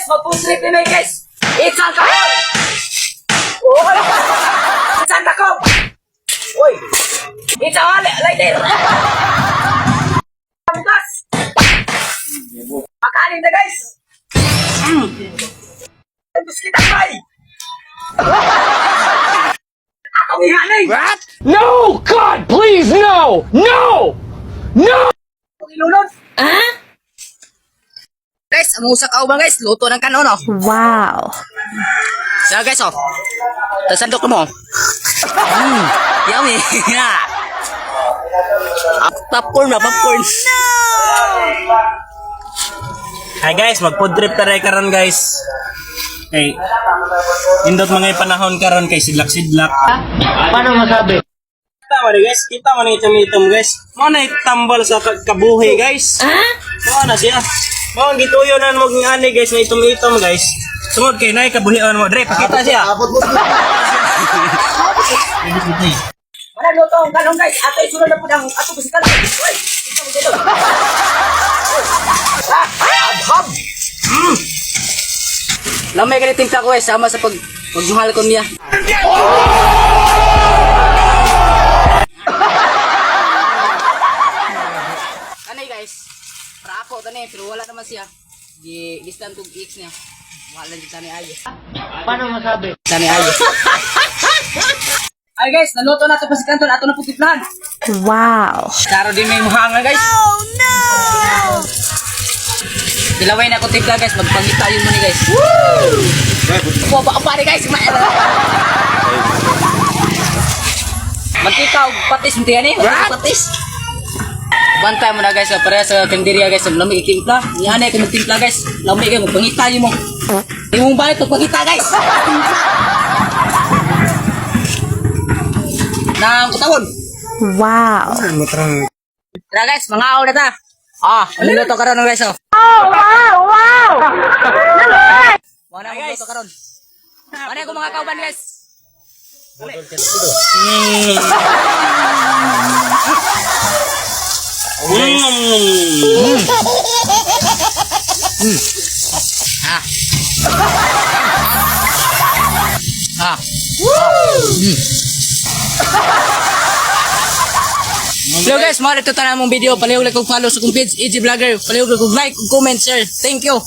magpustrip ni guys. Isang kahon. Oy. Isang takop. Oy. Isang lighter. Bukas. Makanin na guys. Gusto kita bay. Akong ihanay. What? No! God, please, no! No! No! Ilunod. Guys, amusak ako ba guys? Luto ng kanon oh. Wow. So guys oh. Tasandok mo. Yummy. Popcorn na popcorn. Hi guys, mag-food trip tayo karon guys. Hey, indot mga panahon karon kay sidlak-sidlak. Paano masabi? Kita mo guys, kita mo ng itom-itom guys. Mo na tambal sa kabuhi guys. Mo na siya. Mo ang gituyo na mo ngani guys na itom-itom guys. Sumod kay nay kabuhian mo dre, pakita siya. Wala luto ang kanon guys. Ato isunod na po ng ato bisikal. Oy. Hab. Lamay ka ni timpla ko guys, sama sa pagmuhal ko niya. Kanay guys, para ako tani pero wala naman siya. Di listan tug X niya. Wala din tani ayo. Paano masabi? Tani ayo. Ay guys, naluto na ito pa si Kanton, ato na po tiplahan. Wow. Karo din may muhanga guys. Oh no! Dilaway na ako timpla guys, magpangita yun muna guys. Woo! Baba pare guys, mantika o patis, munti yan eh. Patis. Bantay mo na guys, pareha sa kandirya guys, lamig ikimpla. Yan eh, kung magtimpla guys, lamig kayo, magpangita yun mo. Hindi mong balik, magpangita guys. Nang kutawon. Wow. Tara guys, mga aw na ta. Maluto ka ron guys oh. Wow. Mana guys. Maluto ka ron. Mana ko mga kauban guys. Hello guys, mga ito na mong video. Palihog like kung follow sa kong page, EG Vlogger. Palihog like kung comment, share. Thank you.